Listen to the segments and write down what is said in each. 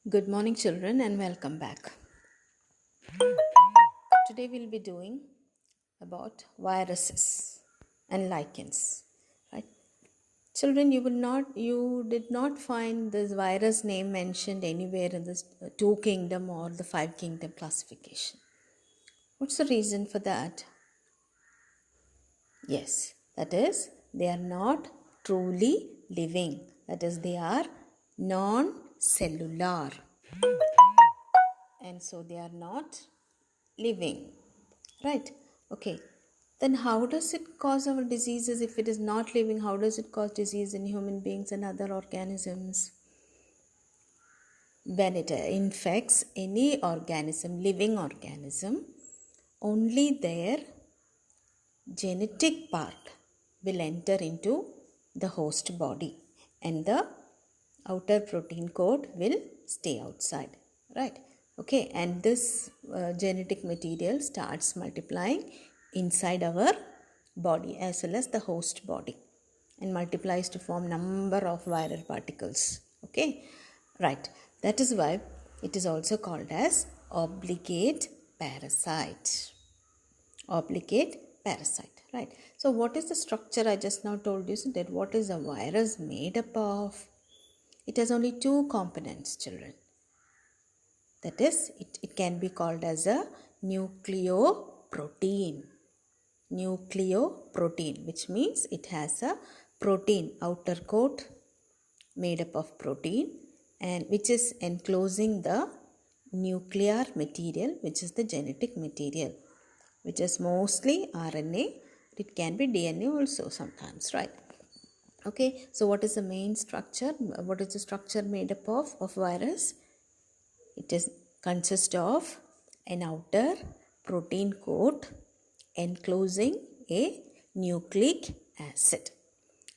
Good morning, children, and welcome back. Today we'll be doing about viruses and lichens. Right, children, you did not find this virus name mentioned anywhere in this two kingdom or the five kingdom classification. What's the reason for that? Yes, that is, they are not truly living. That is, they are non-cellular, and so they are not living, right? Okay, then how does it cause our diseases? If it is not living, how does it cause disease in human beings and other organisms? When it infects any organism, living organism, only their genetic part will enter into the host body and the outer protein coat will stay outside, right? Okay, and this genetic material starts multiplying inside our body as well as the host body and multiplies to form number of viral particles. Okay, right, that is why it is also called as obligate parasite. Obligate parasite, right? So what is the structure? I just now told you that what is a virus made up of? It has only two components, children. That is, it can be called as a nucleoprotein. Nucleoprotein, which means it has a protein outer coat made up of protein and which is enclosing the nuclear material, which is the genetic material, which is mostly RNA. It can be DNA also sometimes, right? Okay, so what is the main structure? What is the structure made up of virus? It is consist of an outer protein coat enclosing a nucleic acid,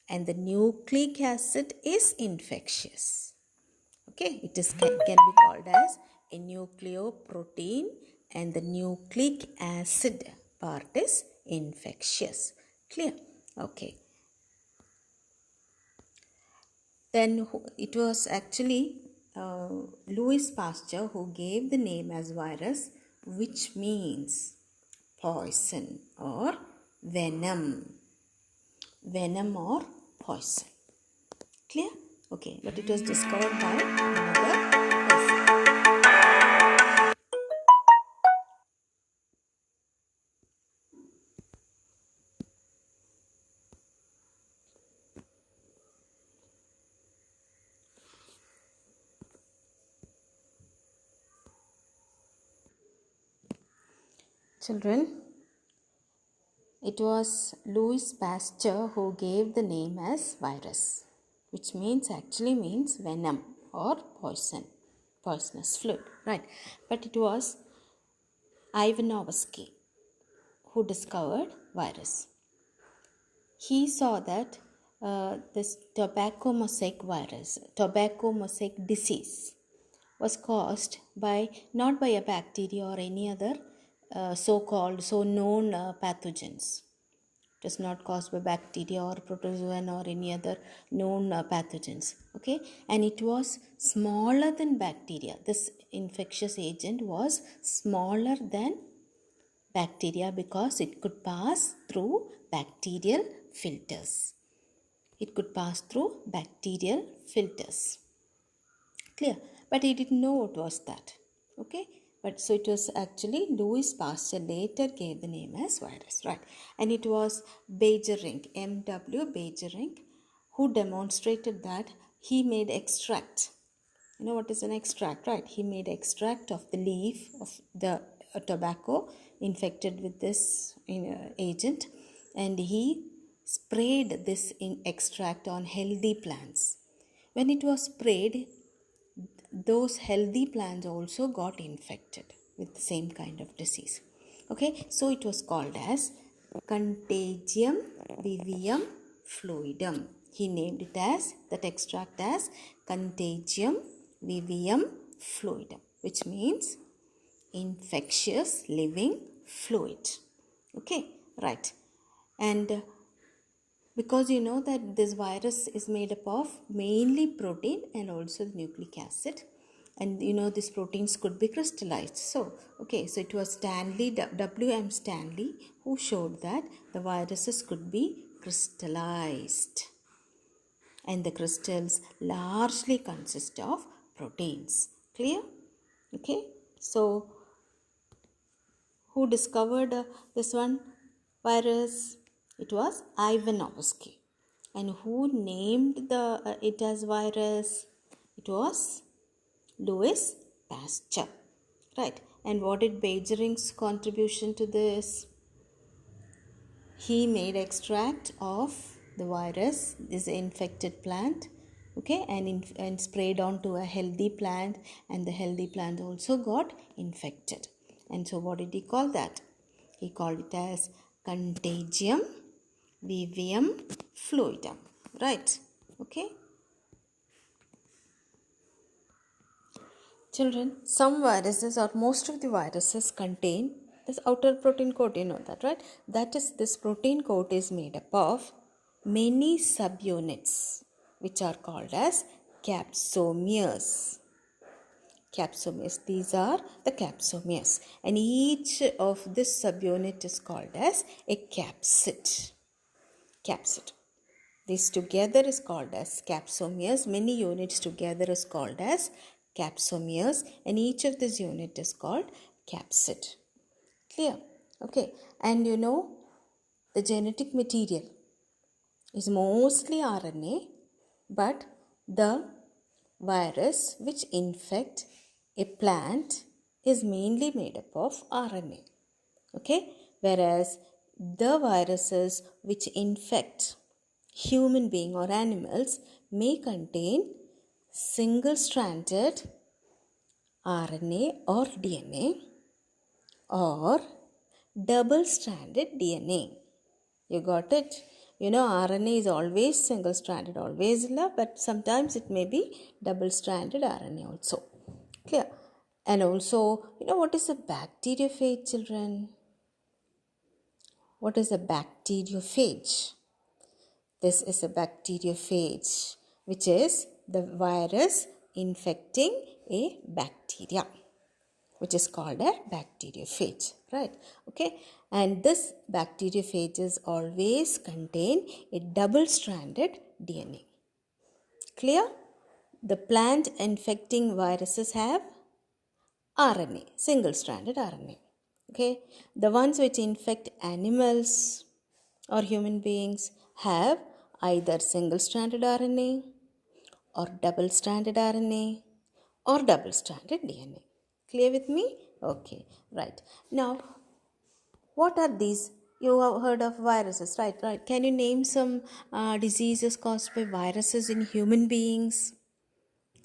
and the nucleic acid is infectious. Okay, it is can be called as a nucleoprotein, and the nucleic acid part is infectious. Clear? Okay, then it was actually Louis Pasteur who gave the name as virus, which means poison or venom. Venom or poison. Clear? Okay, but it was discovered by another person. Children, it was Louis Pasteur who gave the name as virus, which actually means venom or poison, poisonous fluid, right? But it was Ivanovsky who discovered virus. He saw that this tobacco mosaic virus, tobacco mosaic disease, was caused by not by a bacteria or any other so-called, known pathogens. It is not caused by bacteria or protozoan or any other known pathogens. Okay, and it was smaller than bacteria. This infectious agent was smaller than bacteria because it could pass through bacterial filters. It could pass through bacterial filters. Clear? But he didn't know what was that. Okay, but so it was actually Louis Pasteur later gave the name as virus, right? And it was Beijerinck, M.W. Beijerinck, who demonstrated that he made extract. You know what is an extract, right? He made extract of the leaf of the tobacco infected with this agent, and he sprayed this extract on healthy plants. When it was sprayed, those healthy plants also got infected with the same kind of disease. Okay, so it was called as Contagium vivium fluidum. He named it as that extract as Contagium vivium fluidum, which means infectious living fluid. Okay, right. And because you know that this virus is made up of mainly protein and also the nucleic acid, and these proteins could be crystallized. So it was W.M. Stanley who showed that the viruses could be crystallized, and the crystals largely consist of proteins. Clear? Okay, so who discovered this one virus? It was Ivanovsky. And who named it as virus? It was Louis Pasteur. Right. And what did Beijerin's contribution to this? He made extract of the virus, this infected plant, okay, and sprayed onto a healthy plant, and the healthy plant also got infected. And so what did he call that? He called it as contagium vivium fluidum. Right. Okay. Children, some viruses or most of the viruses contain this outer protein coat, you know that, right? That is, this protein coat is made up of many subunits, which are called as capsomeres. Capsomeres, these are the capsomeres, and each of this subunit is called as a capsid. Capsid. This together is called as capsomeres. Many units together is called as capsomeres, and each of this unit is called capsid. Clear? Okay. And the genetic material is mostly RNA, but the virus which infect a plant is mainly made up of RNA. Okay. Whereas the viruses which infect human being or animals may contain single-stranded RNA or DNA or double-stranded DNA. You got it? RNA is always single-stranded, always, but sometimes it may be double-stranded RNA also. Clear? And also, what is a bacteriophage, children? What is a bacteriophage? This is a bacteriophage, which is the virus infecting a bacteria, which is called a bacteriophage, right? Okay, and this bacteriophages always contain a double-stranded DNA. Clear? The plant infecting viruses have RNA, single-stranded RNA. Okay, the ones which infect animals or human beings have either single-stranded RNA or double-stranded RNA or double-stranded DNA. Clear with me? Okay, right. Now, what are these? You have heard of viruses, right? Right. Can you name some diseases caused by viruses in human beings?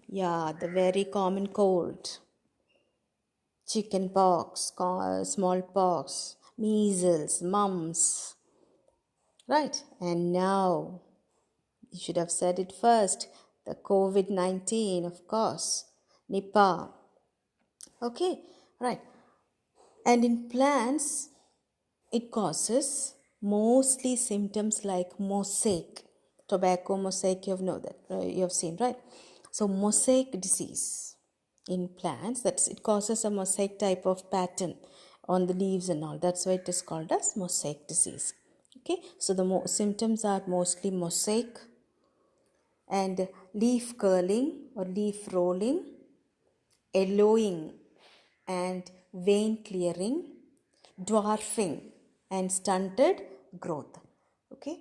Yeah, the very common cold, chicken pox, smallpox, measles, mumps. Right. And now, you should have said it first, the COVID-19, of course, Nipah. Okay, right. And in plants, it causes mostly symptoms like mosaic, tobacco mosaic. You have seen, right? So mosaic disease in plants, it causes a mosaic type of pattern on the leaves and all. That's why it is called as mosaic disease. Okay, so the symptoms are mostly mosaic and leaf curling or leaf rolling, yellowing and vein clearing, dwarfing and stunted growth. Okay,